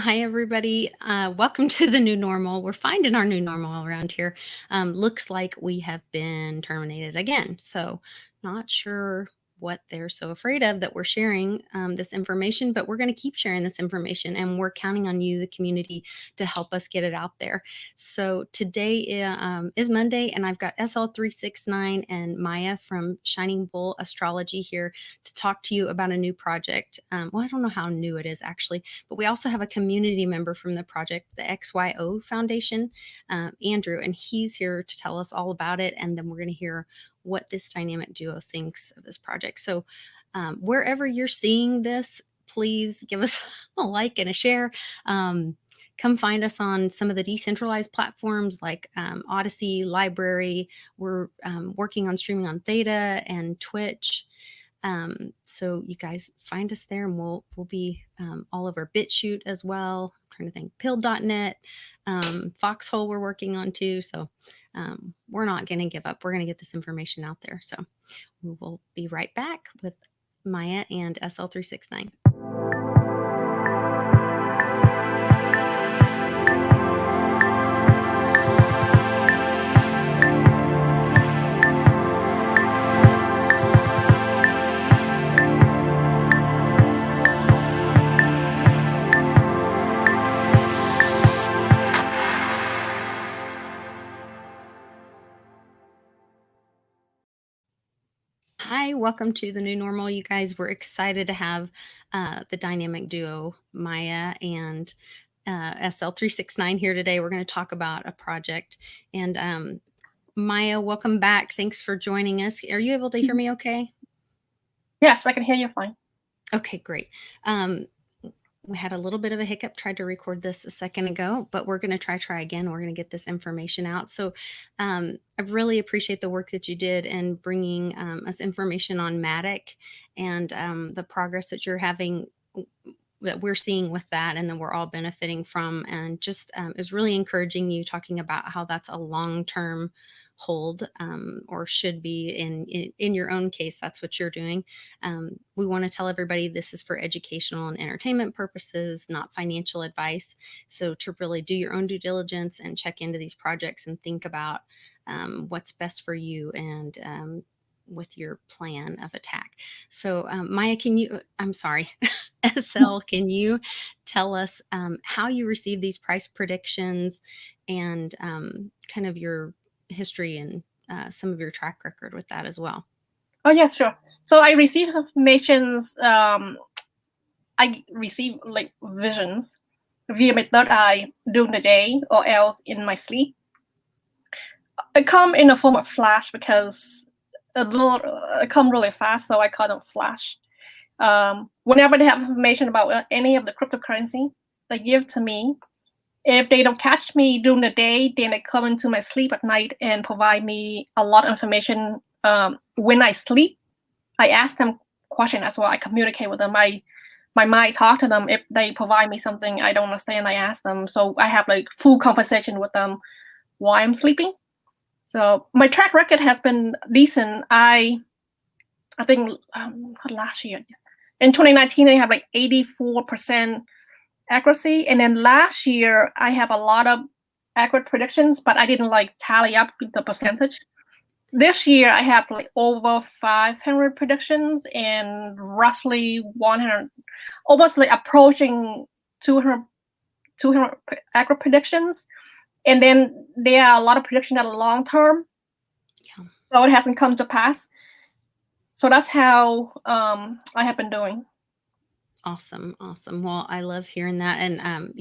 Hi, everybody. Welcome to the new normal. We're finding our new normal around here. Looks like we have been terminated again. So, not sure what they're so afraid of that we're sharing this information, but we're going to keep sharing this information and we're counting on you, the community, to help us get it out there. So, today is Monday, and I've got SL369 and Maya from Shining Bull Astrology here to talk to you about a new project. Well, I don't know how new it is actually, but we also have a community member from the project, the XYO Foundation, Andrew, and he's here to tell us all about it. And then we're going to hear what this dynamic duo thinks of this project. So wherever you're seeing this, please give us a like and a share. Come find us on some of the decentralized platforms like Odyssey, Library. We're working on streaming on Theta and Twitch. So you guys find us there, and we'll be all over BitChute as well. I'm trying to think, pill.net, Foxhole we're working on too. So we're not going to give up. We're going to get this information out there. So we will be right back with Maya and SL369. Hi, welcome to the new normal, you guys. We're excited to have the dynamic duo, Maya and SL369 here today. We're going to talk about a project. And Maya, welcome back. Thanks for joining us. Are you able to hear me okay? Yes, I can hear you fine. Okay, great. We had a little bit of a hiccup, tried to record this a second ago, but we're going to try again. We're going to get this information out. So I really appreciate the work that you did in bringing us information on Matic and the progress that you're having, that we're seeing with that, and that we're all benefiting from. And just is really encouraging you, talking about how that's a long-term hold, or should be in your own case. That's what you're doing. We want to tell everybody this is for educational and entertainment purposes, not financial advice. So to really do your own due diligence and check into these projects and think about what's best for you and with your plan of attack. So Maya, I'm sorry, SL, can you tell us how you receive these price predictions and kind of your history and some of your track record with that as well? Oh, yes, sure. So I receive informations. I receive like visions via my third eye during the day or else in my sleep. It come in the form of flash because it come really fast, so I call them flash. Whenever they have information about any of the cryptocurrency, they give to me. If they don't catch me during the day, then they come into my sleep at night and provide me a lot of information. When I sleep, I ask them questions as well. I communicate with them. My mind talk to them. If they provide me something I don't understand, I ask them. So I have like full conversation with them while I'm sleeping. So my track record has been decent. I think last year in 2019 I have like 84% accuracy, and then last year I have a lot of accurate predictions, but I didn't like tally up the percentage. This year I have like over 500 predictions and roughly 100, almost like approaching 200 accurate predictions. And then there are a lot of predictions that are long term. Yeah. So it hasn't come to pass. So that's how I have been doing. Awesome. Well, I love hearing that. And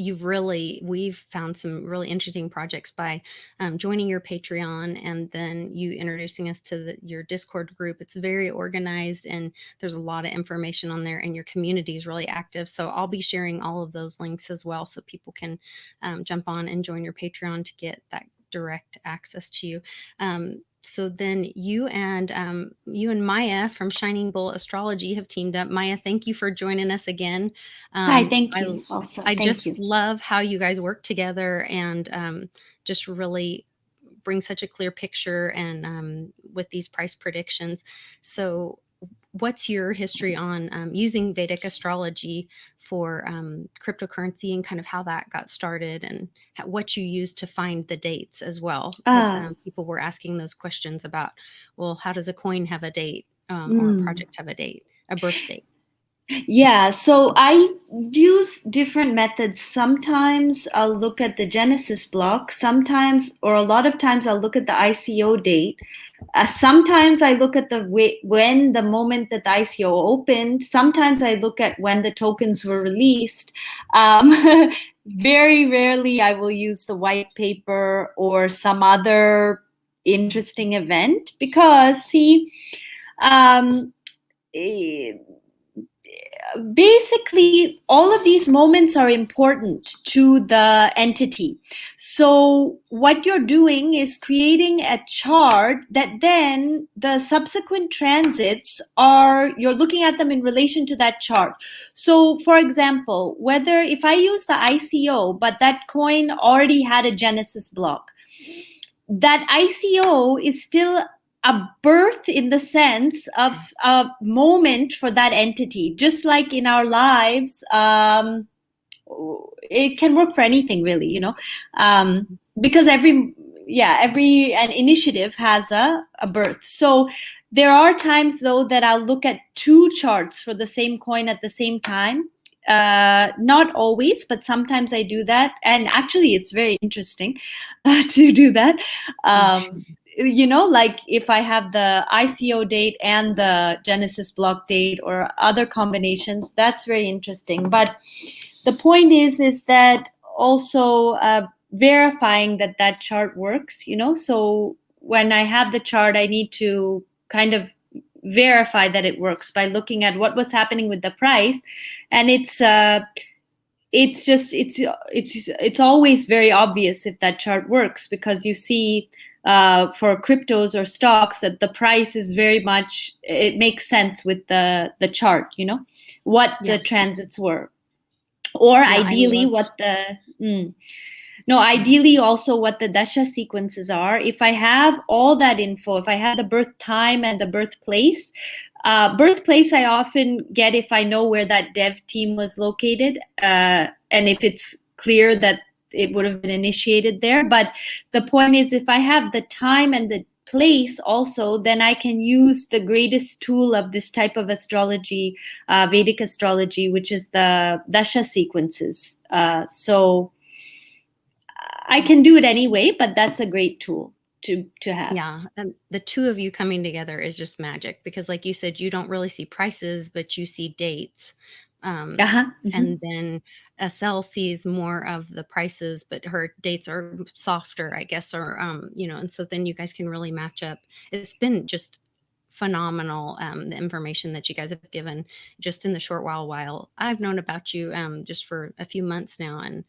we've found some really interesting projects by joining your Patreon and then you introducing us to your Discord group. It's very organized and there's a lot of information on there, and your community is really active. So I'll be sharing all of those links as well, so people can jump on and join your Patreon to get that direct access to you. So then you and Maya from Shining Bull Astrology have teamed up. Maya, thank you for joining us again. Hi, thank you. Also, I just love how you guys work together and just really bring such a clear picture and with these price predictions. So what's your history on using Vedic astrology for cryptocurrency, and kind of how that got started, and what you used to find the dates as well? Because people were asking those questions about, well, how does a coin have a date, or a project have a date, a birth date? Yeah, so I use different methods. Sometimes I'll look at the Genesis block, sometimes, or a lot of times I'll look at the ICO date. Sometimes I look at when the moment that the ICO opened. Sometimes I look at when the tokens were released. Very rarely I will use the white paper or some other interesting event, because see, basically all of these moments are important to the entity. So what you're doing is creating a chart that then the subsequent transits you're looking at them in relation to that chart. So for example, whether if I use the ICO, but that coin already had a Genesis block, that ICO is still a birth in the sense of a moment for that entity. Just like in our lives, it can work for anything really, because every an initiative has a birth. So there are times though that I'll look at two charts for the same coin at the same time. Not always, but sometimes I do that, and actually it's very interesting to do that. Like if I have the ICO date and the Genesis block date or other combinations, that's very interesting. But the point is that also verifying that chart works, so when I have the chart, I need to kind of verify that it works by looking at what was happening with the price. And it's always very obvious if that chart works, because you see for cryptos or stocks that the price is very much, it makes sense with the chart, what the transits were, or ideally ideally also what the dasha sequences are. If I have all that info, if I have the birth time and the birthplace I often get if I know where that dev team was located, and if it's clear that it would have been initiated there. But the point is, if I have the time and the place also, then I can use the greatest tool of this type of astrology, Vedic astrology, which is the dasha sequences. So I can do it anyway, but that's a great tool to have. Yeah, and the two of you coming together is just magic, because like you said, you don't really see prices, but you see dates. And then SL sees more of the prices, but her dates are softer, I guess, or and so then you guys can really match up. It's been just phenomenal, the information that you guys have given just in the short while I've known about you, just for a few months now, and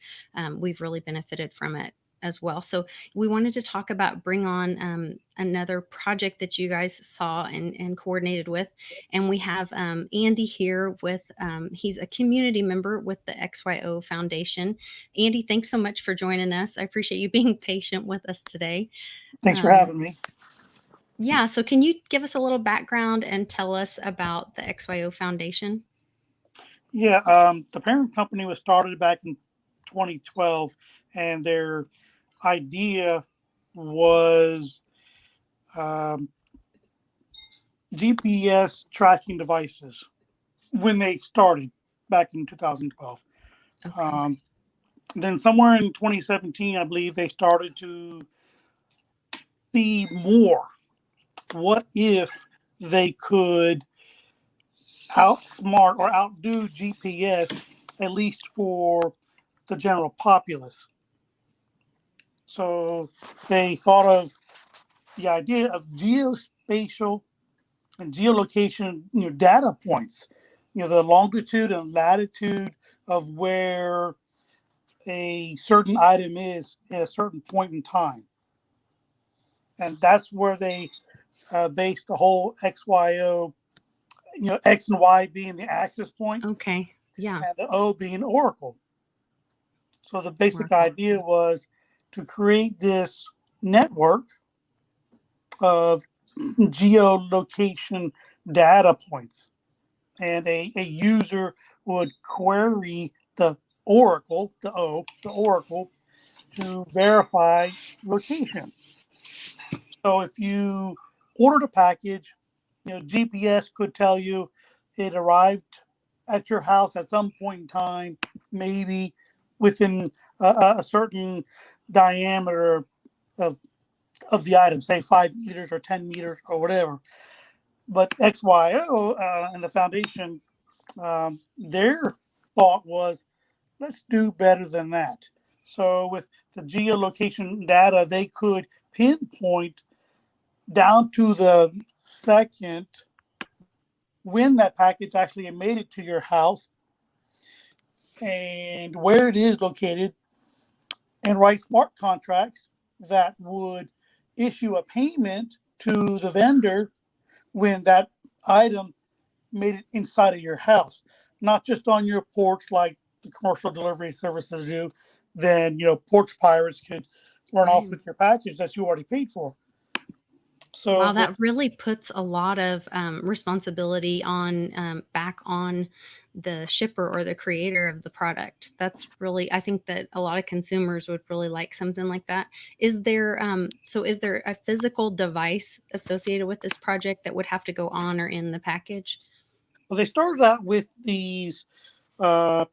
we've really benefited from it as well. So we wanted to talk about bring on another project that you guys saw and coordinated with. And we have Andy here with, he's a community member with the XYO Foundation. Andy, thanks so much for joining us. I appreciate you being patient with us today. Thanks for having me. Yeah, so can you give us a little background and tell us about the XYO Foundation? Yeah, the parent company was started back in 2012, and their idea was GPS tracking devices when they started back in 2012. Okay. Then somewhere in 2017, I believe they started to see more. What if they could outsmart or outdo GPS, at least for the general populace? So they thought of the idea of geospatial and geolocation, data points, the longitude and latitude of where a certain item is at a certain point in time. And that's where they based the whole XYO, X and Y being the axis points. Okay. Yeah. And the O being oracle. So the basic idea was to create this network of geolocation data points, and a user would query the oracle, the oracle, to verify location. So if you ordered a package, GPS could tell you it arrived at your house at some point in time, maybe within a certain diameter of the item, say 5 meters or 10 meters or whatever. But XYO and the foundation, their thought was, let's do better than that. So with the geolocation data, they could pinpoint down to the second when that package actually made it to your house and where it is located, and write smart contracts that would issue a payment to the vendor when that item made it inside of your house, not just on your porch like the commercial delivery services do. Then porch pirates could run off with your package that you already paid for. So wow, that really puts a lot of responsibility on back on the shipper or the creator of the product. That's really, I think that a lot of consumers would really like something like that. Is there is there a physical device associated with this project that would have to go on or in the package? well, they started out with these XY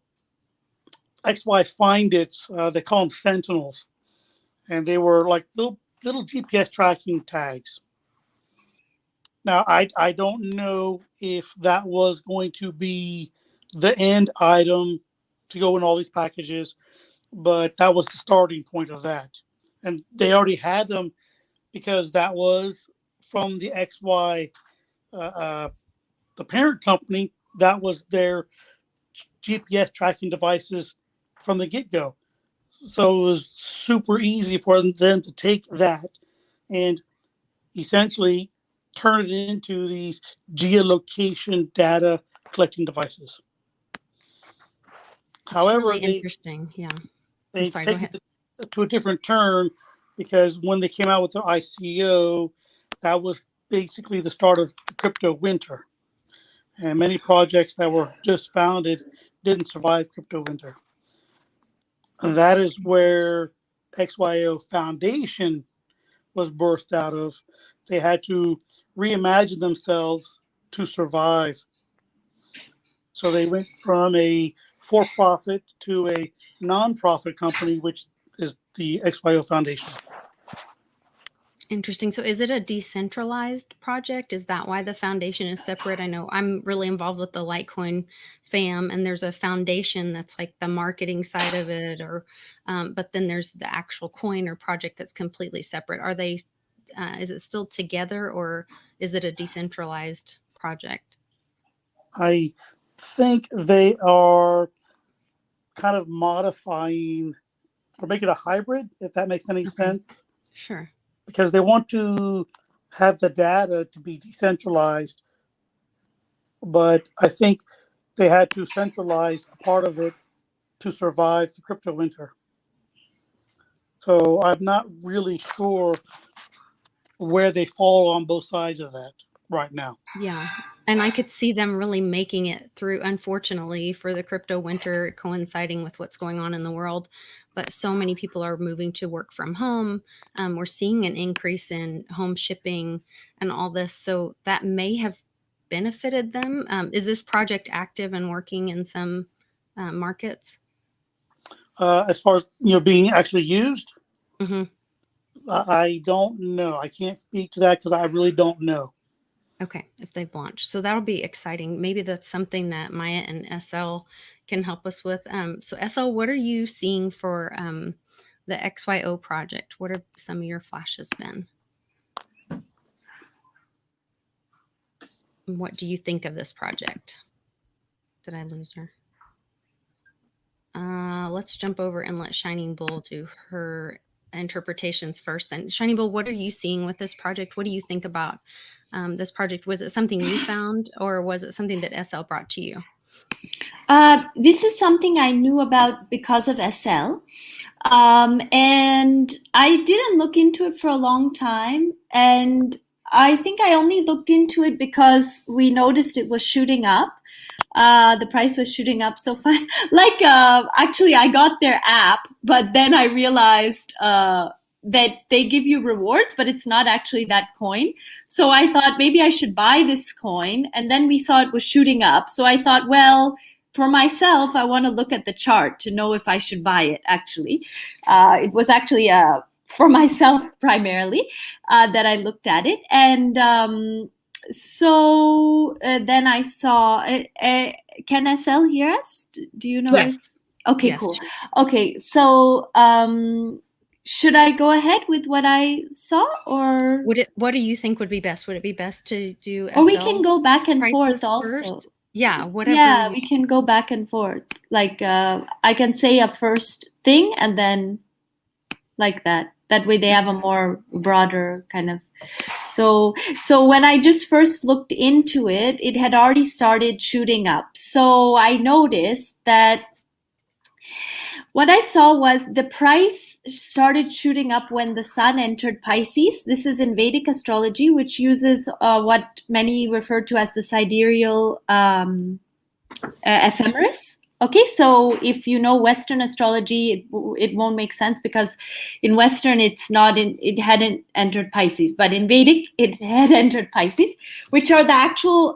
Find Its, they call them Sentinels, and they were like little GPS tracking tags. Now, I don't know if that was going to be the end item to go in all these packages, but that was the starting point of that. And they already had them because that was from the XY, the parent company. That was their GPS tracking devices from the get-go. So it was super easy for them to take that and essentially turn it into these geolocation data collecting devices. It's However, really interesting. Yeah. they sorry, go take ahead. it to a different turn because when they came out with their ICO, that was basically the start of the crypto winter. And many projects that were just founded didn't survive crypto winter. And that is where XYO Foundation was birthed out of. They had to reimagine themselves to survive. So they went from a for-profit to a non-profit company, which is the XYO Foundation. Interesting. So is it a decentralized project? Is that why the foundation is separate? I know I'm really involved with the Litecoin fam, and there's a foundation that's like the marketing side of it, or but then there's the actual coin or project that's completely separate. Are they? Is it still together, or is it a decentralized project? I think they are kind of modifying or making a hybrid, if that makes any sense. Sure. Because they want to have the data to be decentralized, but I think they had to centralize a part of it to survive the crypto winter. So I'm not really sure where they fall on both sides of that right now. Yeah. And I could see them really making it through, unfortunately, for the crypto winter coinciding with what's going on in the world. But so many people are moving to work from home. We're seeing an increase in home shipping and all this. So that may have benefited them. Is this project active and working in some markets? As far as being actually used, Mm-hmm. I don't know. I can't speak to that because I really don't know. Okay, if they've launched. So that'll be exciting. Maybe that's something that Maya and SL can help us with. So SL, what are you seeing for the XYO project? What have some of your flashes been? What do you think of this project? Did I lose her? Let's jump over and let Shining Bull do her interpretations first. Then, Shining Bull, what are you seeing with this project? What do you think about this project? Was it something you found, or was it something that SL brought to you? This is something I knew about because of SL. And I didn't look into it for a long time. And I think I only looked into it because we noticed it was shooting up. The price was shooting up so fine. Like, actually, I got their app, but then I realized that they give you rewards, but it's not actually that coin. So I thought maybe I should buy this coin, and then we saw it was shooting up. So I thought, well, for myself, I want to look at the chart to know if I should buy it. Actually, it was actually for myself primarily that I looked at it, and so then I saw. Can SL hear us? Do you know? Yes. Okay, Yes, cool. she's- Okay, so should I go ahead with what I saw, or What do you think would be best? Would it be best to do or we SL can go back and forth prices also? first? Yeah, whatever. Yeah, we can go back and forth. Like I can say a first thing and then like that. That way they have a more broader kind of. So when I just first looked into it, it had already started shooting up. So I noticed that what I saw was the price started shooting up when the sun entered Pisces. This is in Vedic astrology, which uses what many refer to as the sidereal ephemeris. Okay, so if you know Western astrology, it won't make sense because in Western it hadn't entered Pisces, but in Vedic it had entered Pisces, which are the actual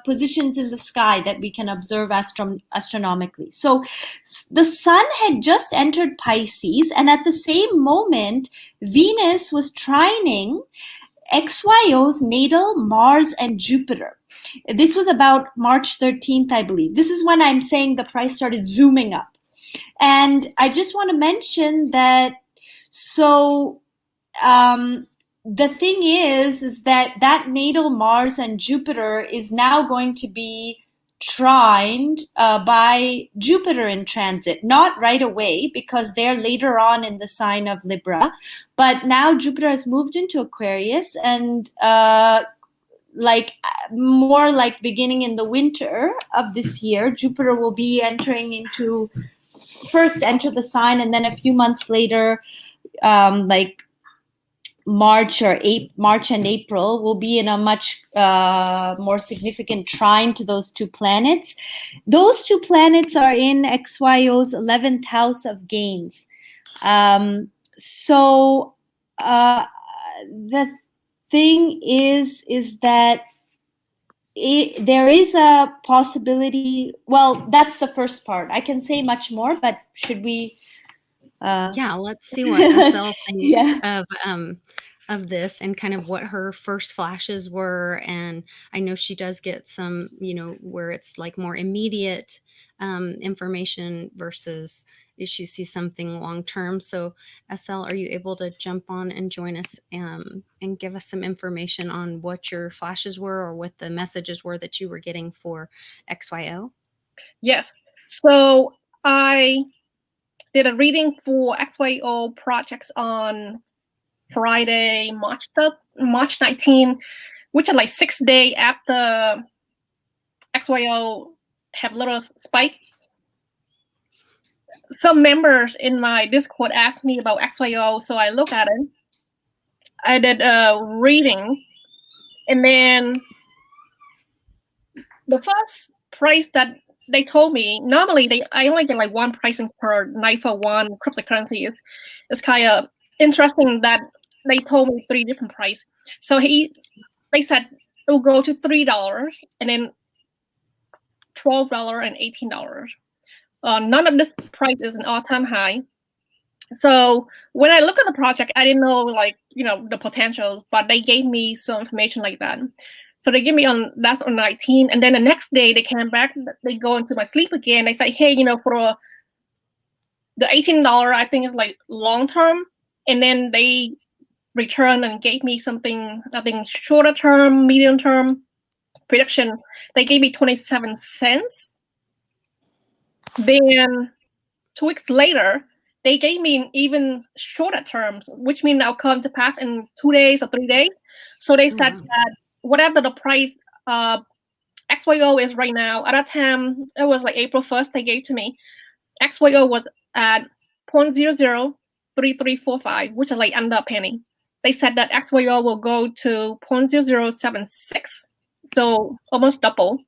positions in the sky that we can observe astronomically. So the sun had just entered Pisces, and at the same moment, Venus was trining XYO's natal Mars and Jupiter. This was about March 13th, I believe. This is when I'm saying the price started zooming up. And I just want to mention that, so the thing is that natal Mars and Jupiter is now going to be trined by Jupiter in transit. Not right away, because they're later on in the sign of Libra. But now Jupiter has moved into Aquarius, and more like beginning in the winter of this year, Jupiter will be first enter the sign, and then a few months later, like March and April, will be in a much more significant trine to those two planets. Those two planets are in XYO's 11th house of gains. So the thing is that there is a possibility. Well, that's the first part. I can say much more, but should we? Yeah, let's see what SL thinks Yeah. of this and kind of what her first flashes were. And I know she does get some, where it's like more immediate information versus if she sees something long term. So SL, are you able to jump on and join us and give us some information on what your flashes were or what the messages were that you were getting for XYO? Yes. So I did a reading for XYO projects on Friday, March 19, which is like 6 days after XYO have little spike. Some members in my Discord asked me about XYO, so I looked at it. I did a reading, and then the first price that they told me, normally I only get like one pricing per night for one cryptocurrency. It's kind of interesting that they told me 3 different prices. So they said it will go to $3 and then $12 and $18. None of this price is an all-time high. So when I look at the project, I didn't know the potential, but they gave me some information like that. So they give me on 19, and then the next day they came back. They go into my sleep again. They say, hey, for the $18, I think is like long term, and then they return and gave me something, I think shorter term, medium term prediction. They gave me 27 cents. Then 2 weeks later, they gave me an even shorter terms, which means I'll come to pass in 2 days or 3 days. So they said that whatever the price XYO is right now, at that time, it was like April 1st they gave to me. XYO was at 0.003345, which is like under a penny. they said that XYO will go to 0.0076, so almost double.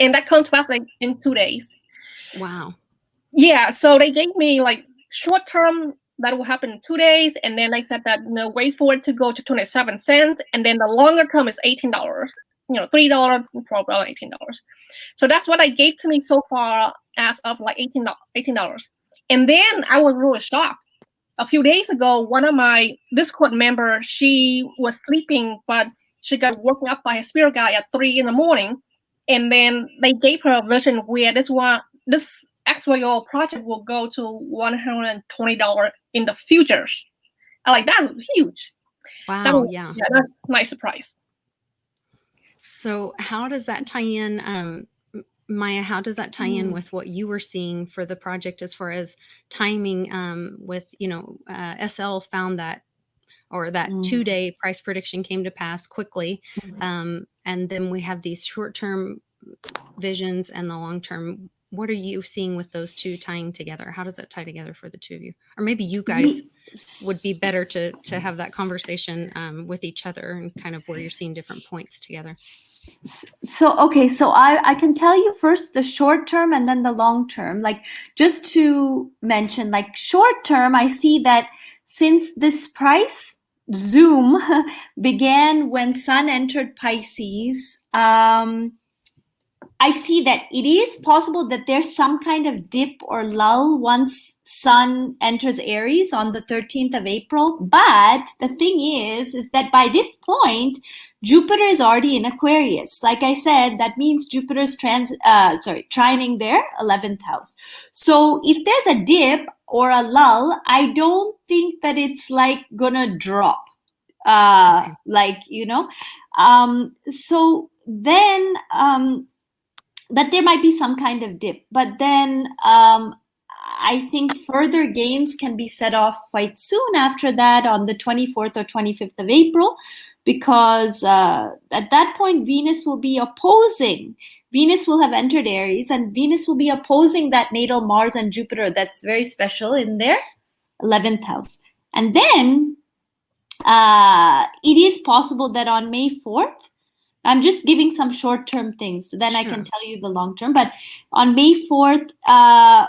And that comes back like in 2 days. Wow. Yeah, so they gave me like short term that will happen in 2 days, and then they said that wait for it to go to 27 cents, and then the longer term is $18. $3, $12, $18. So that's what they gave to me so far as of like $18. And then I was really shocked. A few days ago, one of my Discord members, she was sleeping, but she got woken up by a spirit guide at 3 in the morning. And then they gave her a vision where this XYO project will go to $120 in the future. I like, that's huge. Wow. Yeah. That's a nice surprise. So how does that tie in, Maya? How does that tie in with what you were seeing for the project as far as timing? With SL found that, or that 2-day price prediction came to pass quickly, and then we have these short-term visions and the long-term. What are you seeing with those two tying together? How does that tie together for the two of you? Or maybe you guys would be better to have that conversation with each other and kind of where you're seeing different points together. So I can tell you first the short term and then the long term. Like, just to mention, like, short term, I see that since this price zoom began when Sun entered Pisces, I see that it is possible that there's some kind of dip or lull once Sun enters Aries on the 13th of April. But the thing is that by this point, Jupiter is already in Aquarius. Like I said, that means Jupiter's trining their 11th house. So if there's a dip or a lull, I don't think that it's like gonna drop. So then that there might be some kind of dip, but then I think further gains can be set off quite soon after that on the 24th or 25th of April, because at that point Venus will be opposing. Venus will have entered Aries, and Venus will be opposing that natal Mars and Jupiter that's very special in their 11th house. And then it is possible that on May 4th, I'm just giving some short-term things, so then sure, I can tell you the long-term. But on May 4th,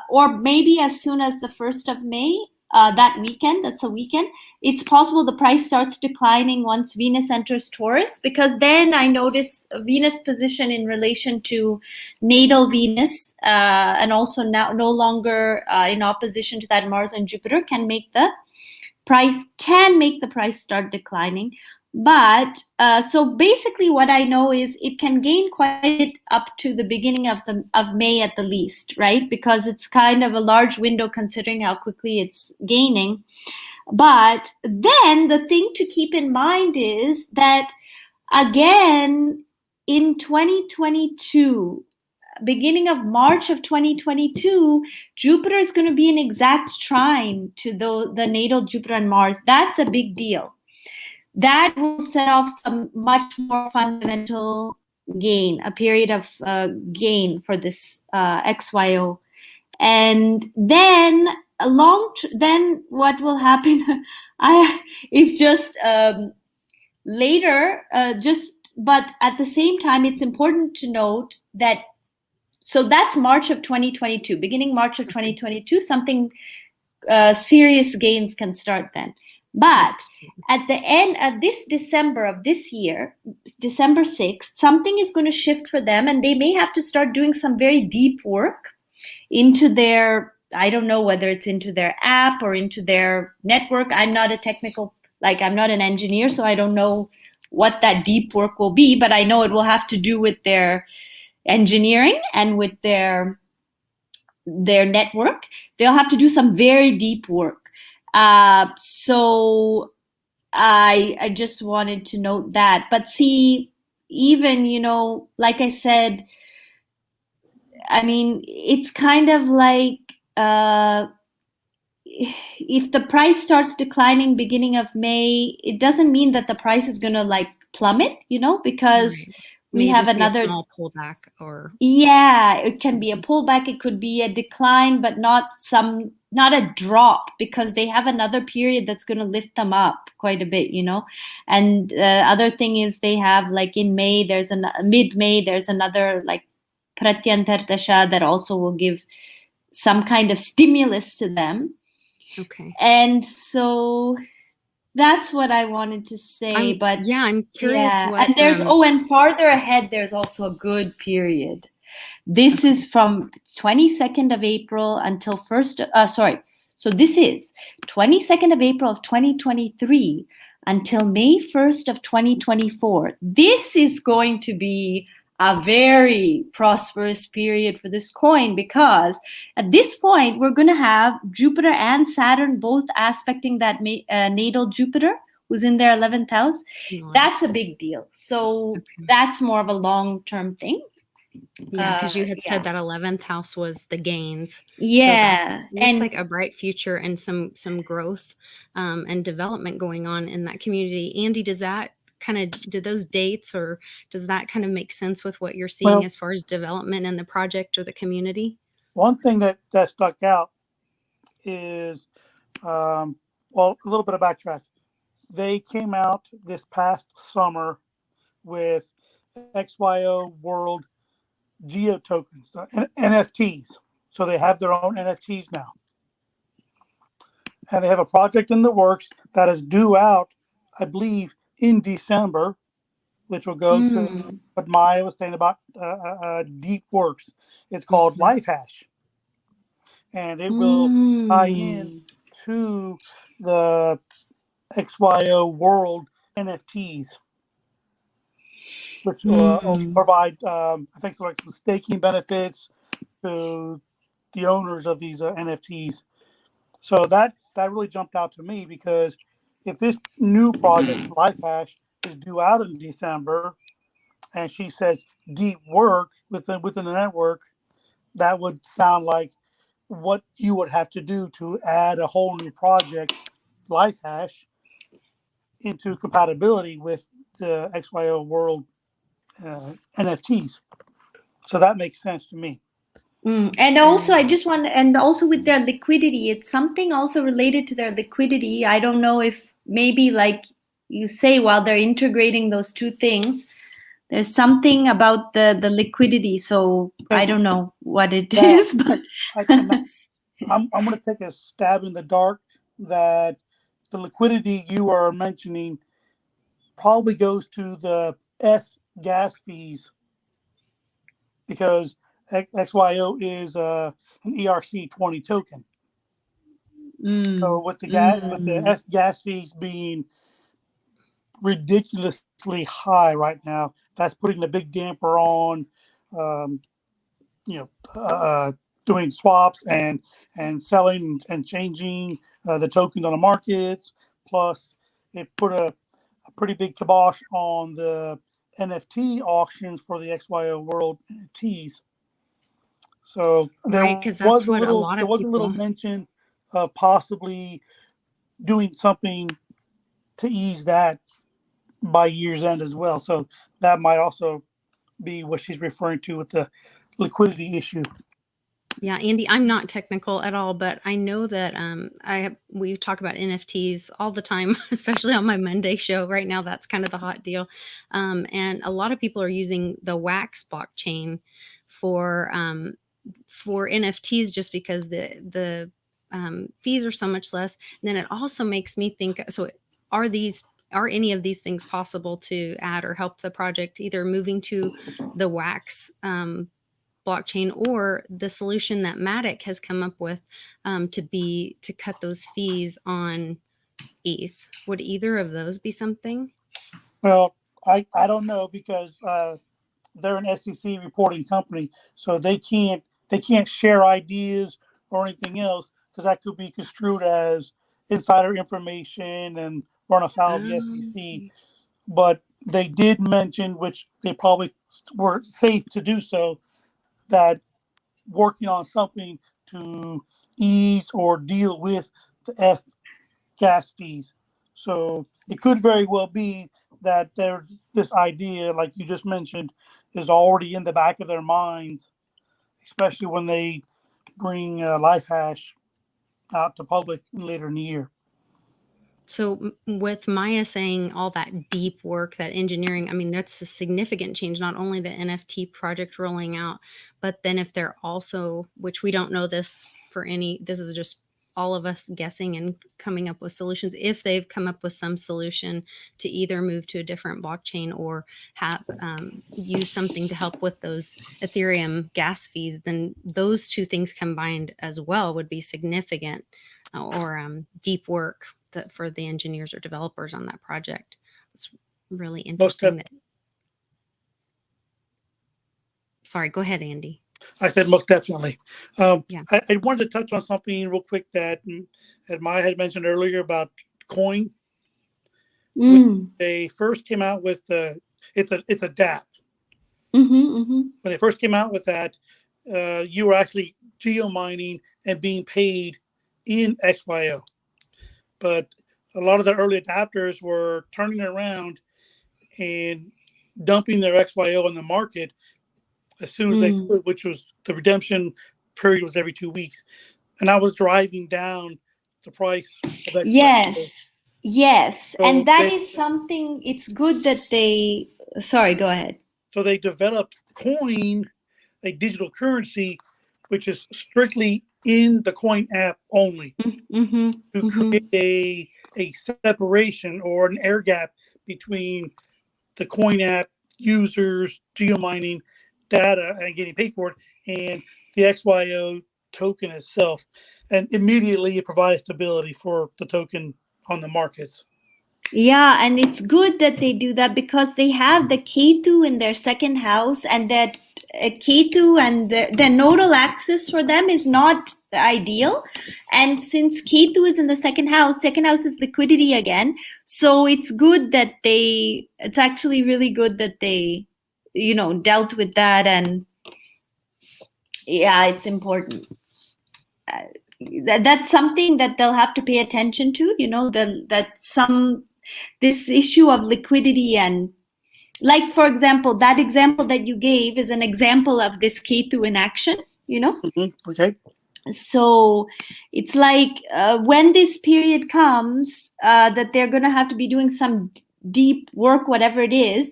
or maybe as soon as the 1st of May, that weekend, that's a weekend, it's possible the price starts declining once Venus enters Taurus, because then I notice Venus position in relation to natal Venus, and also now no longer in opposition to that Mars and Jupiter can make the price start declining. But so basically what I know is it can gain quite up to the beginning of May at the least, right? Because it's kind of a large window considering how quickly it's gaining. But then the thing to keep in mind is that, again, in 2022, beginning of March of 2022, Jupiter is going to be in exact trine to the natal Jupiter and Mars. That's a big deal. That will set off some much more fundamental gain, a period of gain for this XYO. And then then what will happen is just later, but at the same time, it's important to note that, so that's March of 2022, beginning March of 2022, something serious gains can start then. But at the end of this December of this year, December 6th, something is going to shift for them, and they may have to start doing some very deep work into their, I don't know whether it's into their app or into their network. I'm not I'm not an engineer, so I don't know what that deep work will be, but I know it will have to do with their engineering and with their network. They'll have to do some very deep work. So I just wanted to note that. But see, even, like I said, I mean, it's kind of like if the price starts declining beginning of May, it doesn't mean that the price is going to like plummet, because we May have just be a another. small pullback, or Yeah, it can be a pullback, it could be a decline, but not a drop, because they have another period that's going to lift them up quite a bit, And other thing is they have, like, in May, mid-May, there's another, like, Pratyantartasha that also will give some kind of stimulus to them. okay. And so that's what I wanted to say. I'm curious what. And there's and farther ahead, there's also a good period. This is from 22nd of April until So this is 22nd of April of 2023 until May 1st of 2024. This is going to be a very prosperous period for this coin, because at this point, we're going to have Jupiter and Saturn both aspecting that natal Jupiter, who's in their 11th house. That's a big deal. So that's more of a long-term thing. Yeah, because you had said that 11th house was the gains. Yeah. So looks like a bright future and some growth and development going on in that community. Andy, does that do those dates, or does that kind of make sense with what you're seeing as far as development in the project or the community? One thing that stuck out is, a little bit of backtrack. They came out this past summer with XYO World Geo tokens, NFTs. So they have their own NFTs now. And they have a project in the works that is due out, I believe, in December, which will go to what Maya was saying about deep works. It's called LifeHash. And it will tie in to the XYO World NFTs, which will provide, I think, some staking benefits to the owners of these NFTs. So that really jumped out to me, because if this new project, LifeHash, is due out in December, and she says deep work within the network, that would sound like what you would have to do to add a whole new project, LifeHash, into compatibility with the XYO World NFTs. So that makes sense to me. And also, and also with their liquidity, it's something also related to their liquidity. I don't know if maybe, like you say, while they're integrating those two things, there's something about the liquidity. So I don't know what it is, but I'm going to take a stab in the dark that the liquidity you are mentioning probably goes to the gas fees, because XYO is an ERC20 token. So with the gas fees being ridiculously high right now, that's putting a big damper on, doing swaps and selling and changing the tokens on the markets. Plus, it put a pretty big kibosh on the NFT auctions for the XYO World NFTs. So there was a little mention of possibly doing something to ease that by year's end as well. So that might also be what she's referring to with the liquidity issue. Yeah, Andy, I'm not technical at all, but I know that we talk about NFTs all the time, especially on my Monday show. Right now, that's kind of the hot deal. And a lot of people are using the Wax blockchain for NFTs, just because the fees are so much less. And then it also makes me think, so are any of these things possible to add or help the project, either moving to the Wax blockchain, or the solution that Matic has come up with to cut those fees on ETH? Would either of those be something? Well, I don't know, because they're an SEC reporting company, so they can't share ideas or anything else, because that could be construed as insider information and run afoul of the SEC. But they did mention, which they probably were safe to do so, that working on something to ease or deal with the gas fees. So it could very well be that there's this idea, like you just mentioned, is already in the back of their minds, especially when they bring LifeHash out to public later in the year. So with Maya saying all that deep work, that engineering, I mean, that's a significant change, not only the NFT project rolling out, but then if they're also, which we don't know this for any, this is just all of us guessing and coming up with solutions. If they've come up with some solution to either move to a different blockchain or have use something to help with those Ethereum gas fees, then those two things combined as well would be significant or deep work for the engineers or developers on that project. It's really interesting. Sorry, go ahead, Andy. I said most definitely. Yeah. I wanted to touch on something real quick that Maya had mentioned earlier about coin. When they first came out with it's a DApp. When they first came out with that, you were actually geo-mining and being paid in XYO. But a lot of the early adapters were turning around and dumping their XYO in the market as soon as they could, which was the redemption period was every 2 weeks. And I was driving down the price of XYO. Yes. So and that is something, it's good that they, sorry, go ahead. So they developed coin, a digital currency, which is strictly in the coin app only, to create a separation or an air gap between the coin app users, geomining data and getting paid for it, and the XYO token itself. And immediately it provides stability for the token on the markets. Yeah, and it's good that they do that because they have the K2 in their second house, and that K2 and the nodal axis for them is not ideal. And since K2 is in the second house is liquidity again. So it's good that it's actually really good that they, dealt with that. And yeah, it's important. That's something that they'll have to pay attention to, this issue of liquidity. And like, for example, that example that you gave is an example of this K2 in action, Okay. So it's like when this period comes that they're going to have to be doing some deep work, whatever it is,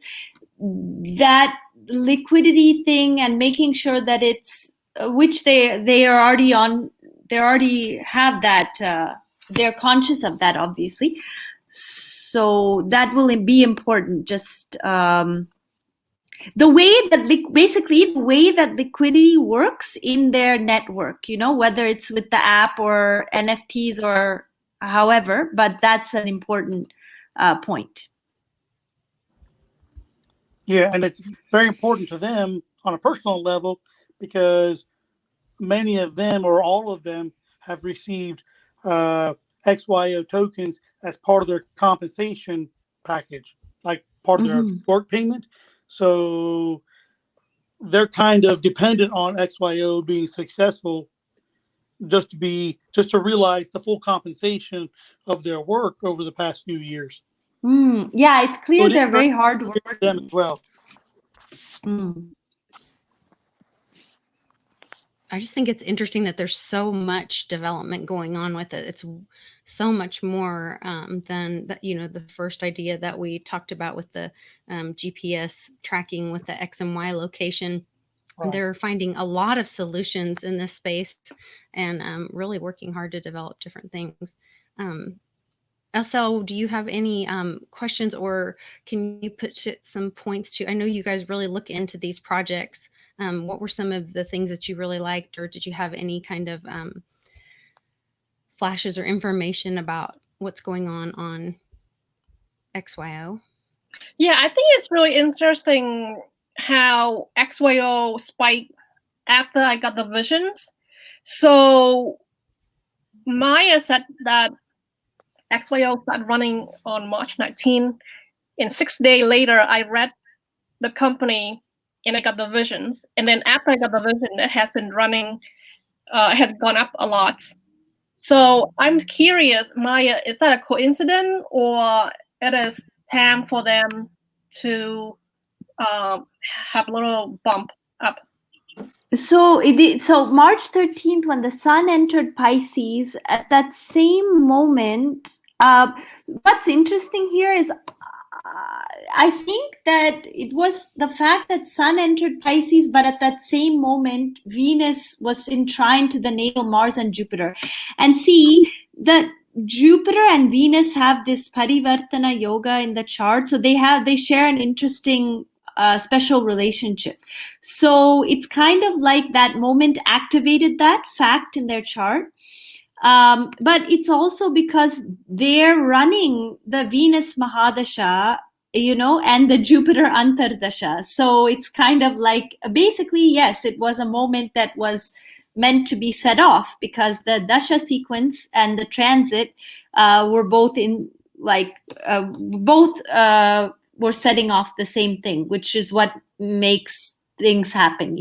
that liquidity thing and making sure that it's, which they are already on, they already have that, they're conscious of that, obviously. So that will be important. Just the way that liquidity works in their network, whether it's with the app or NFTs or however, but that's an important point. Yeah, and it's very important to them on a personal level because many of them or all of them have received XYO tokens as part of their compensation package, like part of their work payment. So they're kind of dependent on XYO being successful just to realize the full compensation of their work over the past few years. Yeah, it's clear they're very hard working. Them as well. I just think it's interesting that there's so much development going on with it. It's so much more than that, the first idea that we talked about with the GPS tracking with the X and Y location. Right. They're finding a lot of solutions in this space and really working hard to develop different things. SL, do you have any questions, or can you put some points to? I know you guys really look into these projects. What were some of the things that you really liked, or did you have any kind of flashes or information about what's going on XYO? Yeah, I think it's really interesting how XYO spiked after I got the visions. So Maya said that XYO started running on March 19. And 6 days later, I read the company and I got the visions. And then after I got the vision, it has been running, has gone up a lot. So I'm curious, Maya, is that a coincidence or it is time for them to have a little bump up. So March 13th, when the sun entered Pisces, at that same moment, what's interesting here is I think that it was the fact that sun entered Pisces, but at that same moment, Venus was in trine to the natal Mars and Jupiter. And see, that Jupiter and Venus have this parivartana yoga in the chart. So they share an interesting special relationship. So it's kind of like that moment activated that fact in their chart. But it's also because they're running the Venus Mahadasha, and the Jupiter Antardasha. So it's kind of like, basically, yes, it was a moment that was meant to be set off because the Dasha sequence and the transit were both were setting off the same thing, which is what makes things happen,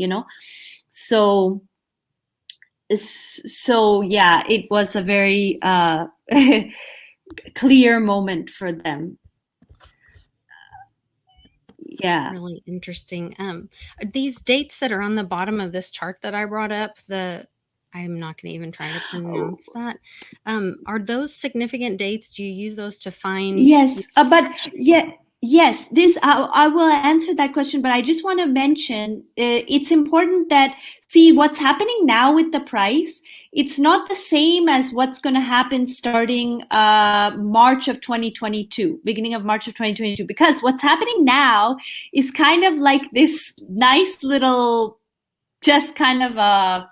So yeah, it was a very clear moment for them. Yeah. Really interesting. These dates that are on the bottom of this chart that I brought up, I'm not going to even try to pronounce that. Are those significant dates? Do you use those to find? Yes, yes. This I will answer that question, but I just want to mention it's important that see what's happening now with the price. It's not the same as what's going to happen starting March of 2022, beginning of March of 2022, because what's happening now is kind of like this nice little, just kind of a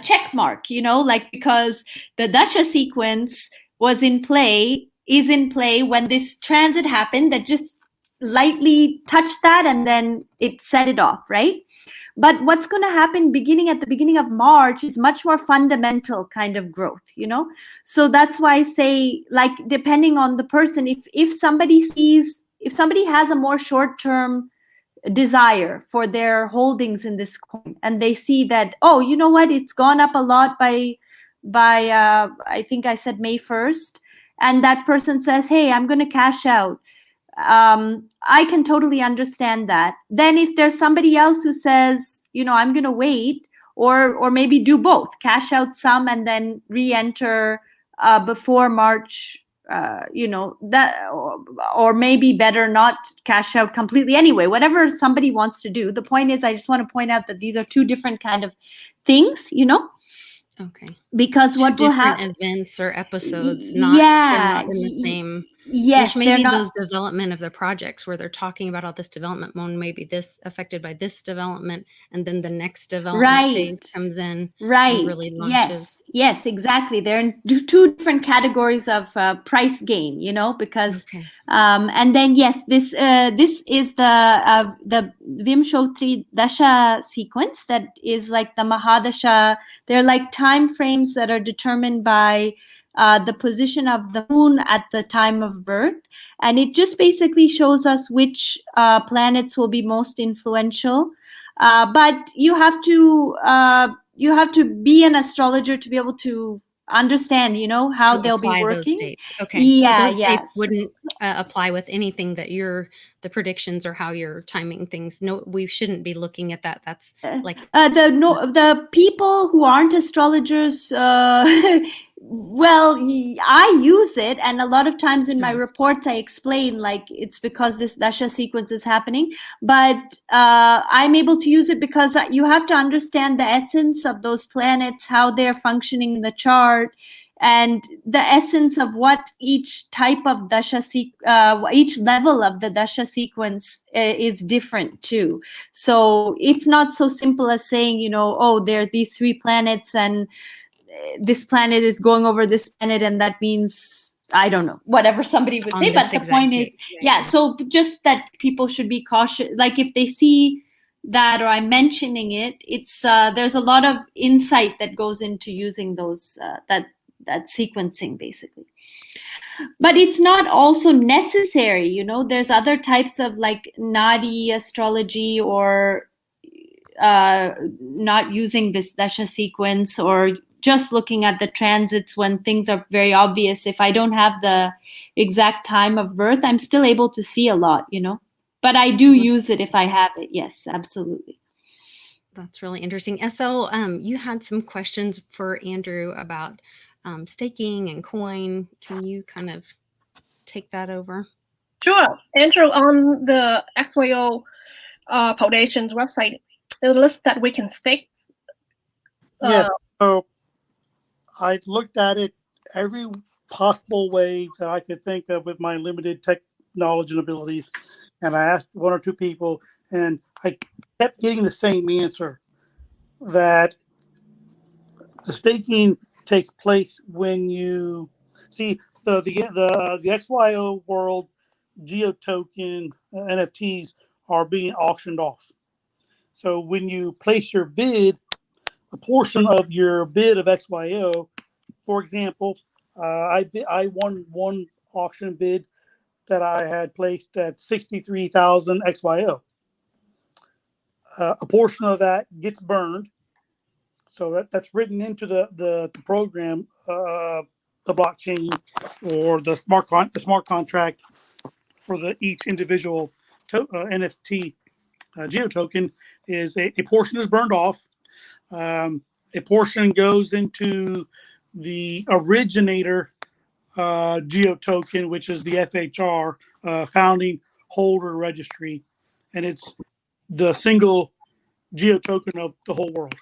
check mark, because the Dasha sequence is in play when this transit happened that just lightly touched that and then it set it off, right? But what's going to happen at the beginning of March is much more fundamental kind of growth, So that's why I say, like, depending on the person, if somebody has a more short-term desire for their holdings in this coin and they see that, oh, you know what, it's gone up a lot by I think I said May 1st, and that person says, hey, I'm going to cash out, I can totally understand that. Then if there's somebody else who says, I'm going to wait, or maybe do both, cash out some and then re-enter before March, that, or maybe better not cash out completely. Anyway, whatever somebody wants to do. The point is, I just want to point out that these are two different kind of things, Okay. Because what will happen, events or episodes, they're not in the same. Yes, which maybe those development of the projects where they're talking about all this development, one maybe this affected by this development, and then the next development phase comes in, and really launches. Yes, exactly. They're in two different categories of price gain, because and then yes, this is the Vimshotri Dasha sequence that is like the Mahadasha. They're like time frames that are determined by the position of the moon at the time of birth, and it just basically shows us which planets will be most influential. But you have to be an astrologer to be able to understand, how they'll be working. Those dates. Okay. So those dates wouldn't apply with anything that the predictions or how you're timing things. No, we shouldn't be looking at that. That's like the people who aren't astrologers. Well, I use it, and a lot of times in my reports I explain, like, it's because this Dasha sequence is happening, but I'm able to use it because you have to understand the essence of those planets, how they're functioning in the chart, and the essence of what each type of Dasha each level of the Dasha sequence is different too. So it's not so simple as saying, oh, there are these three planets and this planet is going over this planet, and that means, I don't know, whatever somebody would say. But the point is, so just that people should be cautious. Like, if they see that, or I'm mentioning it, it's there's a lot of insight that goes into using those that sequencing, basically. But it's not also necessary, there's other types of like Nadi astrology, or not using this Dasha sequence, or just looking at the transits when things are very obvious. If I don't have the exact time of birth, I'm still able to see a lot, but I do use it if I have it. Yes, absolutely. That's really interesting. SL, you had some questions for Andrew about staking and coin. Can you kind of take that over? Sure. Andrew, on the XYO Foundation's website, it lists that we can stake. Yeah. So I looked at it every possible way that I could think of with my limited tech knowledge and abilities. And I asked one or two people, and I kept getting the same answer, that the staking takes place when you see the XYO world geotoken NFTs are being auctioned off. So when you place your bid, a portion of your bid of XYO, for example, I won one auction bid that I had placed at 63,000 XYO. A portion of that gets burned, so that's written into the program, the blockchain or the smart contract for each individual NFT geotoken. Is a portion is burned off. A portion goes into the originator geotoken, which is the FHR, founding holder registry, and it's the single geotoken of the whole world.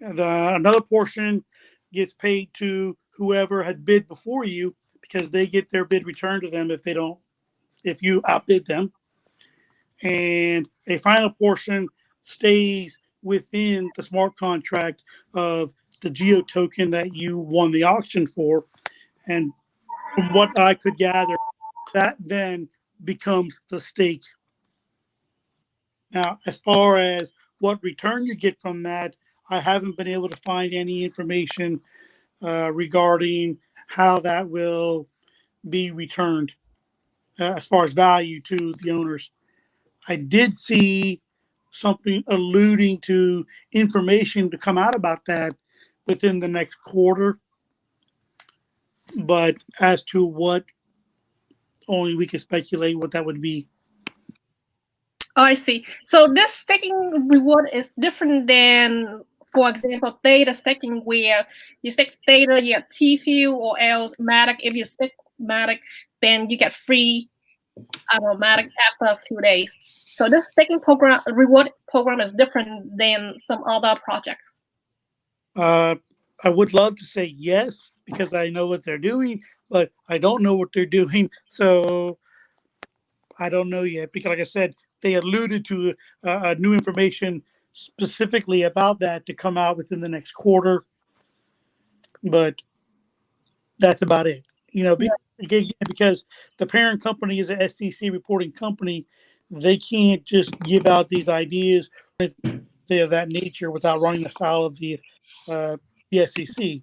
Another portion gets paid to whoever had bid before you, because they get their bid returned to them if you outbid them. And a final portion stays within the smart contract of the geotoken that you won the auction for. And from what I could gather, that then becomes the stake. Now, as far as what return you get from that, I haven't been able to find any information regarding how that will be returned as far as value to the owners. I did see something alluding to information to come out about that within the next quarter, but as to what, only we can speculate what that would be. Oh, I see. So this staking reward is different than, for example, theta staking, where you stake theta, you get T-Fuel, or else Matic. If you stake Matic, then you get free, Matic after a few days. So this staking program, reward program, is different than some other projects. I would love to say yes, because I know what they're doing, but I don't know what they're doing. So I don't know yet, because like I said, they alluded to new information specifically about that to come out within the next quarter, but that's about it. Because the parent company is a SEC reporting company, they can't just give out these ideas of that nature without running afoul of the SEC.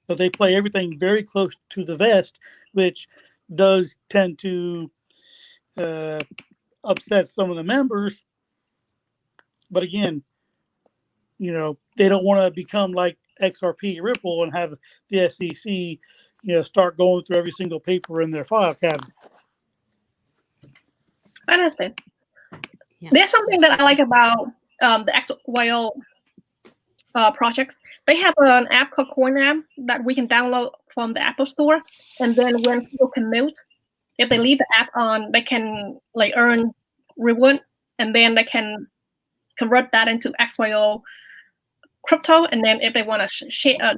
So they play everything very close to the vest, which does tend to upset some of the members. But again, they don't want to become like XRP Ripple and have the SEC, start going through every single paper in their file cabinet. I understand. Yeah. There's something that I like about the XYO projects. They have an app called Coin App that we can download from the Apple Store, and then when people commute, if they leave the app on, they can earn reward, and then they can convert that into XYO crypto, and then if they want to share,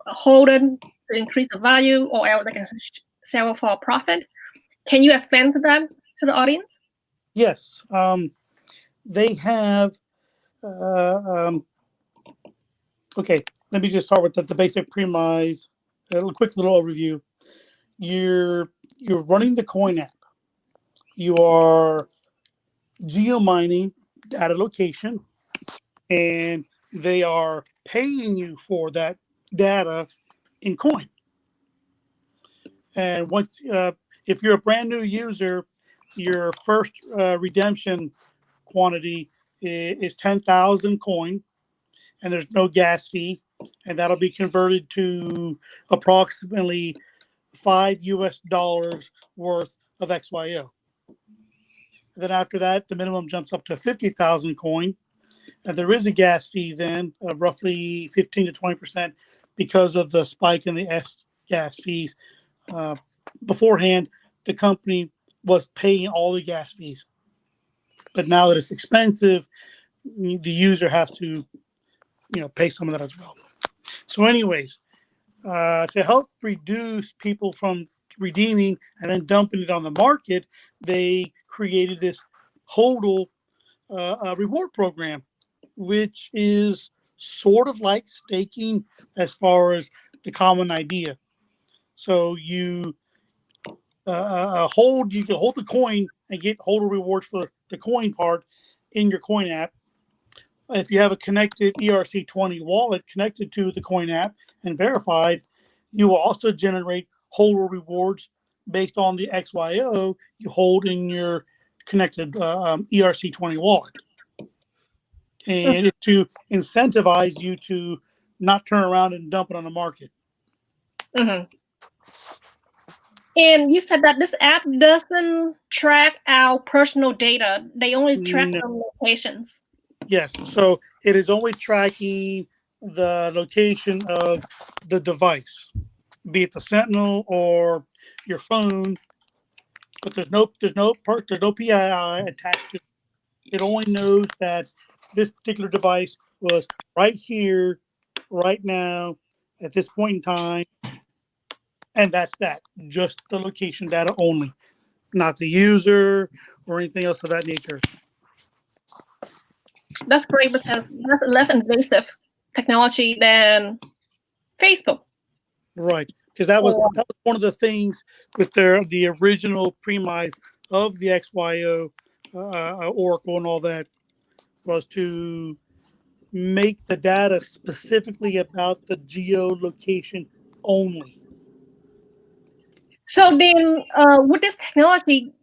hold it to increase the value, or else they can sell for a profit. Can you explain that to the audience? Yes, they have. Okay, let me just start with the basic premise. A quick little overview. You're running the Coin App. You are geo-mining data location, and they are paying you for that data in coin. And once, if you're a brand new user, your first redemption quantity is 10,000 coin, and there's no gas fee. and that'll be converted to approximately $5 worth of XYO. And then after that, the minimum jumps up to 50,000 coin. And there is a gas fee then of roughly 15 to 20% because of the spike in the gas fees. Beforehand, the company was paying all the gas fees. But now that it's expensive, the user has to, pay some of that as well. So anyways, to help reduce people from redeeming and then dumping it on the market, they created this HODL reward program, which is sort of like staking as far as the common idea. So you you can hold the coin and get HODL rewards for the coin part in your coin app. If you have a connected ERC20 wallet connected to the coin app and verified, you will also generate HODL rewards based on the XYO you hold in your connected ERC20 wallet. And it's to incentivize you to not turn around and dump it on the market. Mm-hmm. And you said that this app doesn't track our personal data. They only track the locations. Yes. So it is only tracking the location of the device, be it the Sentinel or your phone. But there's no PII attached to it. It only knows that this particular device was right here, right now, at this point in time. And that's that. Just the location data only, not the user or anything else of that nature. That's great because that's less invasive technology than Facebook. Right. Because that was one of the things with the original premise of the XYO Oracle and all that, was to make the data specifically about the geolocation only. So then, with this technology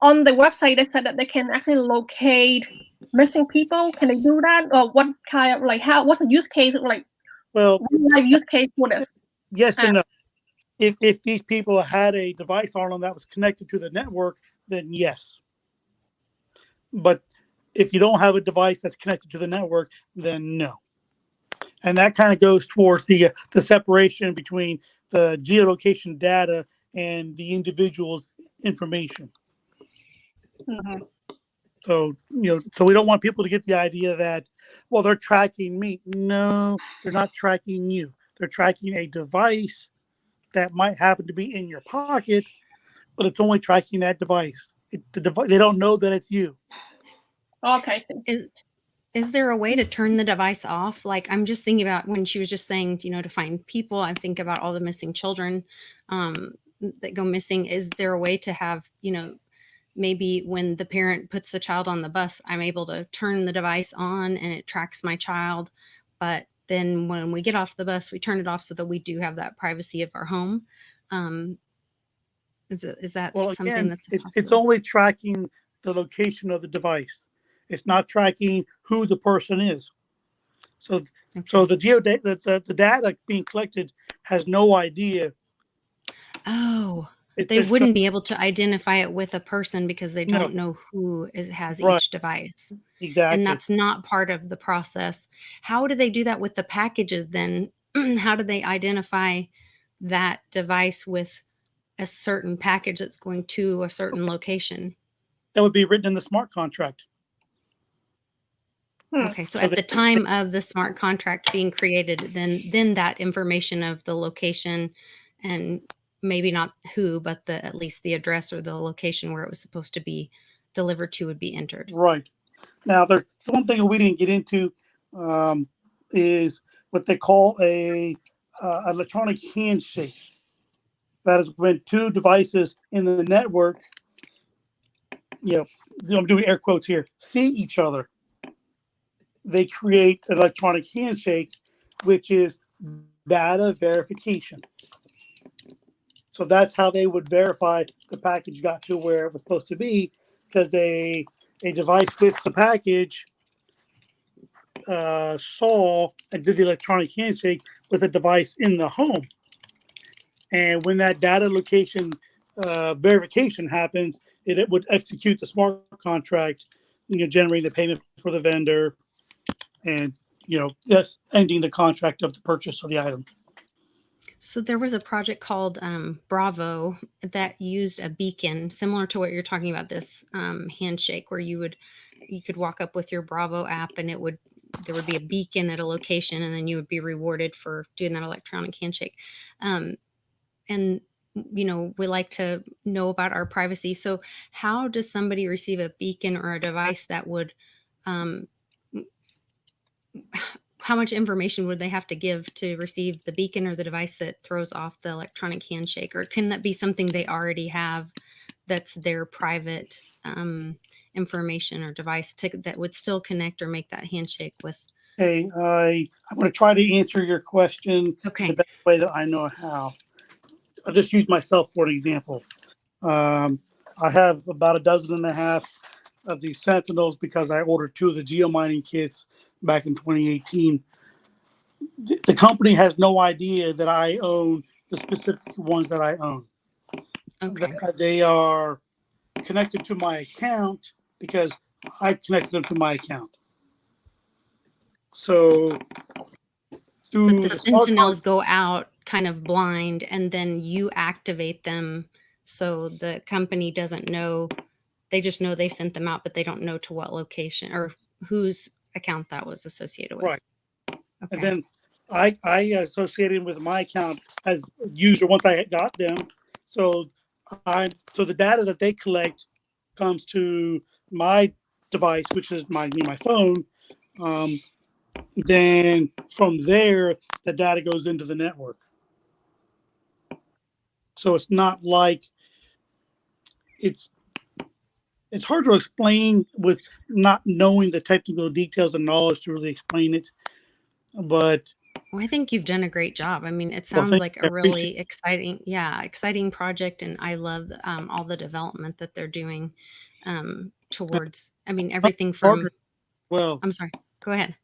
on the website, they said that they can actually locate missing people. Can they do that, or what kind of what's the use case like? Well, use case for this? Yes and no. If these people had a device on them that was connected to the network, then yes. But if you don't have a device that's connected to the network, then no. And that kind of goes towards the separation between the geolocation data and the individual's information. Mm-hmm. So, so we don't want people to get the idea that, well, they're tracking me. No, they're not tracking you. They're tracking a device that might happen to be in your pocket, but it's only tracking that device. They don't know that it's you. Okay. Is there a way to turn the device off? Like, I'm just thinking about when she was just saying, to find people, I think about all the missing children that go missing. Is there a way to have, maybe when the parent puts the child on the bus, I'm able to turn the device on and it tracks my child. But then when we get off the bus, we turn it off so that we do have that privacy of our home. Is that something that's possible? It's only tracking the location of the device. It's not tracking who the person is. So the the data being collected has no idea. Oh, they wouldn't be able to identify it with a person because they don't know who has each device. Exactly. And that's not part of the process. How do they do that with the packages then? How do they identify that device with a certain package that's going to a certain location? That would be written in the smart contract. Okay, so at the time of the smart contract being created, then that information of the location and maybe not who, but at least the address or the location where it was supposed to be delivered to would be entered. Right. Now, there's one thing we didn't get into is what they call a electronic handshake. That is when two devices in the network, I'm doing air quotes here, see each other. They create an electronic handshake, which is data verification. So that's how they would verify the package got to where it was supposed to be, because a device with the package saw and did the electronic handshake with a device in the home. And when that data location verification happens, it would execute the smart contract, generating the payment for the vendor, and that's ending the contract of the purchase of the item. So there was a project called Bravo that used a beacon similar to what you're talking about, this handshake, where you could walk up with your Bravo app and there would be a beacon at a location, and then you would be rewarded for doing that electronic handshake. And we like to know about our privacy. So how does somebody receive a beacon or a device that would how much information would they have to give to receive the beacon or the device that throws off the electronic handshake? Or can that be something they already have that's their private information or device that would still connect or make that handshake with? Okay, I'm going to try to answer your question the best way that I know how. I'll just use myself for an example. I have about a dozen and a half of these Sentinels because I ordered 2 of the geomining kits back in 2018. The company has no idea that I own the specific ones that I own. Okay. They are connected to my account because I connected them to my account. So through but the Sentinels go out kind of blind, and then you activate them, so the company doesn't know. They just know they sent them out, but they don't know to what location or whose account that was associated with. Right. Okay. And then I associated with my account as user once I got them. So the data that they collect comes to my device, which is my phone. Then from there, the data goes into the network. So it's not like it's hard to explain with not knowing the technical details and knowledge to really explain it. But I think you've done a great job. I mean, it sounds like a really exciting project, and I love all the development that they're doing towards. I mean, everything from. Well, I'm sorry. Go ahead.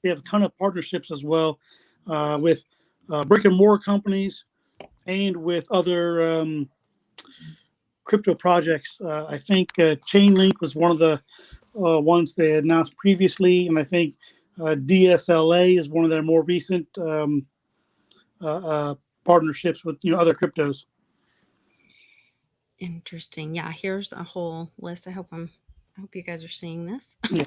They have a ton of partnerships as well with brick and mortar companies and with other crypto projects. I think Chainlink was one of the ones they had announced previously, and I think DSLA is one of their more recent partnerships with other cryptos. Interesting. Yeah, here's a whole list. I hope you guys are seeing this. Yeah.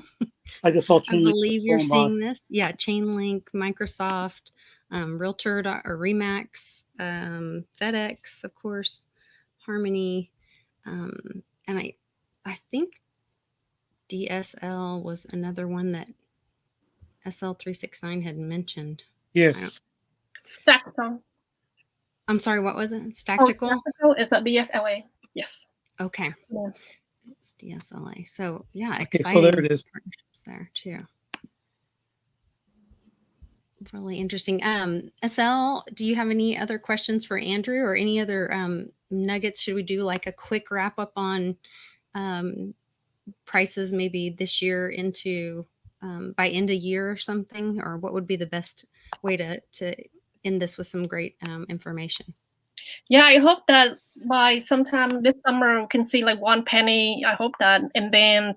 I just saw Chainlink. I believe you're seeing this. Yeah, Chainlink, Microsoft, Realtor or Remax, FedEx, of course, Harmony, and I think DSL was another one that SL369 had mentioned. Yes. Stactical. I'm sorry, what was it? Stactical? Stactical is the DSLA. Yes. Okay. Yes. It's DSLA. So yeah, exciting. Okay, so there it is. Partnerships there too. Really interesting. SL, do you have any other questions for Andrew or any other nuggets? Should we do like a quick wrap up on prices maybe this year into by end of year or something? Or what would be the best way to end this with some great information? Yeah, I hope that by sometime this summer we can see like 1 penny. I hope that, and then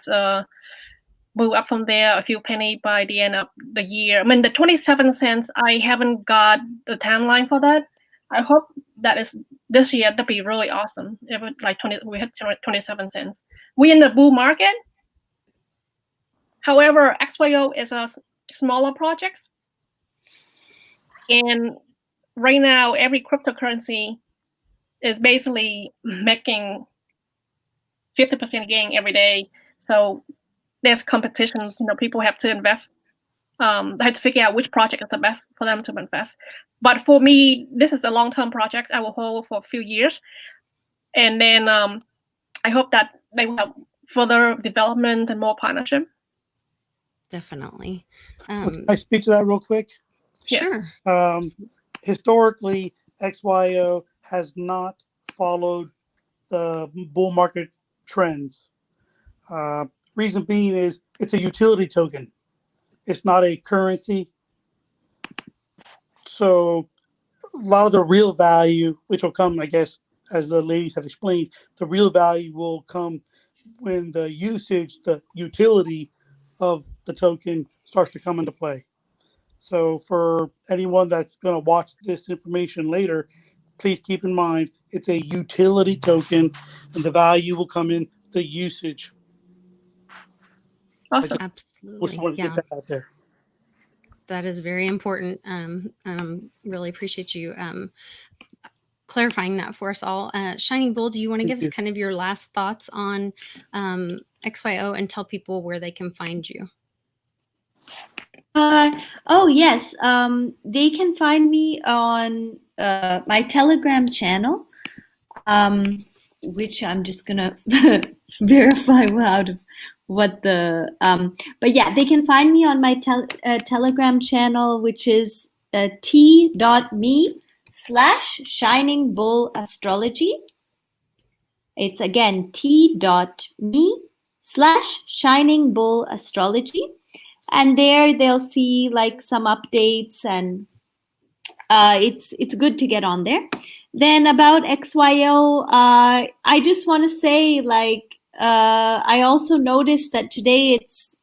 move up from there a few penny by the end of the year. I mean, the 27 cents, I haven't got the timeline for that. I hope that is this year. That'd be really awesome. It would like we had 27 cents. We in the bull market. However, XYO is a smaller project, and right now every cryptocurrency is basically making 50% gain every day. So there's competitions. People have to invest. They have to figure out which project is the best for them to invest. But for me, this is a long-term project. I will hold for a few years, and then I hope that they will have further development and more partnership. Definitely. Can I speak to that real quick? Sure. Historically, XYO has not followed the bull market trends. Reason being is it's a utility token. It's not a currency. So a lot of the real value, which will come, I guess, as the ladies have explained, the real value will come when the usage, the utility of the token starts to come into play. So for anyone that's going to watch this information later, please keep in mind it's a utility token and the value will come in the usage. Awesome. I just Absolutely. wanted to Yeah. get that out there. That is very important. Really appreciate you clarifying that for us all. Shining Bull, do you want to Thank give you. us kind of your last thoughts on XYO and tell people where they can find you? Oh yes, they can find me on my Telegram channel, which I'm just gonna verify out of what the but yeah, they can find me on my Telegram channel, which is t.me/Shining Bull Astrology. It's again t.me/Shining Bull Astrology. And there they'll see like some updates, and it's good to get on there. Then about XYO, I just want to say I also noticed that today it's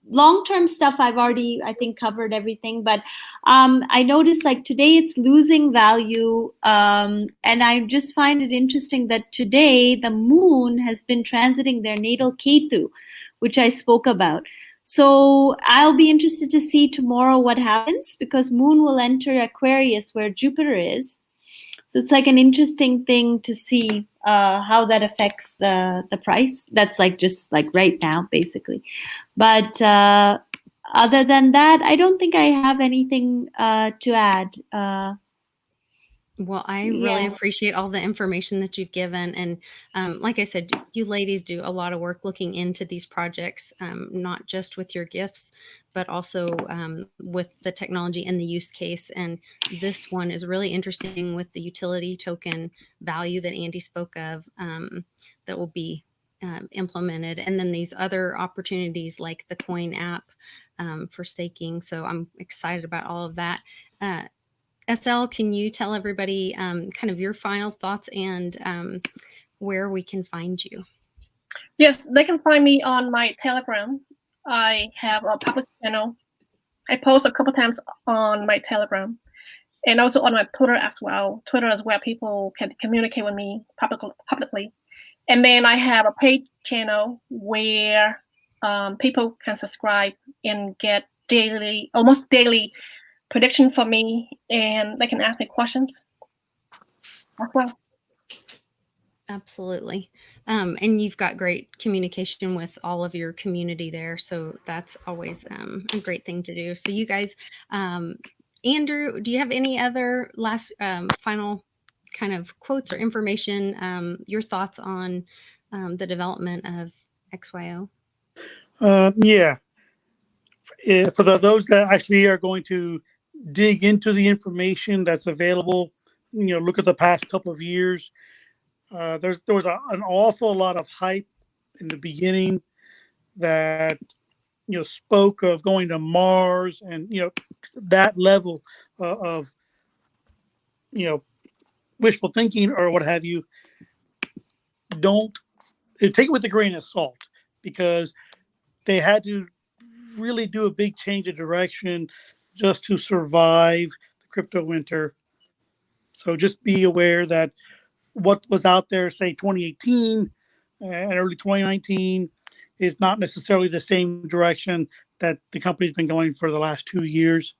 long-term stuff. I've already, I think, covered everything, but I noticed like today it's losing value, and I just find it interesting that today the moon has been transiting their natal Ketu, which I spoke about. So I'll be interested to see tomorrow what happens, because moon will enter Aquarius where Jupiter is. So it's like an interesting thing to see how that affects the price. That's like just like right now, basically. But other than that, I don't think I have anything to add. Well, I really appreciate all the information that you've given. And like I said, you ladies do a lot of work looking into these projects, not just with your gifts, but also with the technology and the use case. And this one is really interesting with the utility token value that Andy spoke of that will be implemented. And then these other opportunities like the coin app for staking. So I'm excited about all of that. SL, can you tell everybody kind of your final thoughts and where we can find you? Yes, they can find me on my Telegram. I have a public channel. I post a couple times on my Telegram, and also on my Twitter as well. Twitter is where people can communicate with me publicly. And then I have a paid channel where people can subscribe and get almost daily prediction for me, and they can ask me questions as well. Absolutely. And you've got great communication with all of your community there. So that's always a great thing to do. So you guys, Andrew, do you have any other last final kind of quotes or information, your thoughts on the development of XYO? Yeah. For those that actually are going to dig into the information that's available, look at the past couple of years. There was an awful lot of hype in the beginning that spoke of going to Mars and that level of wishful thinking or what have you. Don't take it with a grain of salt, because they had to really do a big change of direction just to survive the crypto winter. So just be aware that what was out there, say 2018 and early 2019, is not necessarily the same direction that the company's been going for the last 2 years.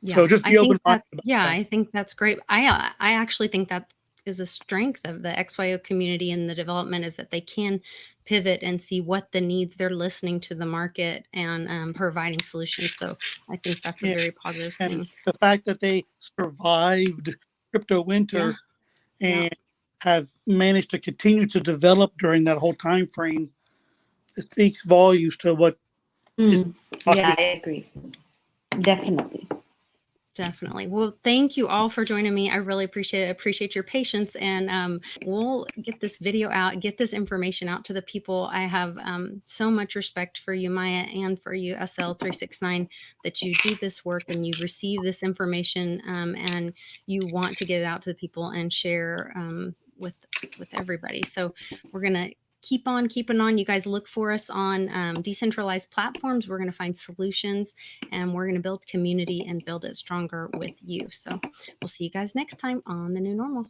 Yeah, so just be open minded. I think that's great. I actually think that is a strength of the XYO community and the development, is that they can pivot and see what the needs. They're listening to the market and providing solutions. So I think that's a very positive thing. And the fact that they survived crypto winter and have managed to continue to develop during that whole time frame, it speaks volumes to what is Yeah, I agree. Definitely. Definitely. Well, thank you all for joining me. I really appreciate it. I appreciate your patience, and we'll get this video out, get this information out to the people. I have so much respect for you, Maya, and for you, SL369, that you do this work and you receive this information, and you want to get it out to the people and share with everybody. So we're gonna keep on keeping on. You guys look for us on decentralized platforms. We're going to find solutions, and we're going to build community and build it stronger with you. So we'll see you guys next time on The New Normal.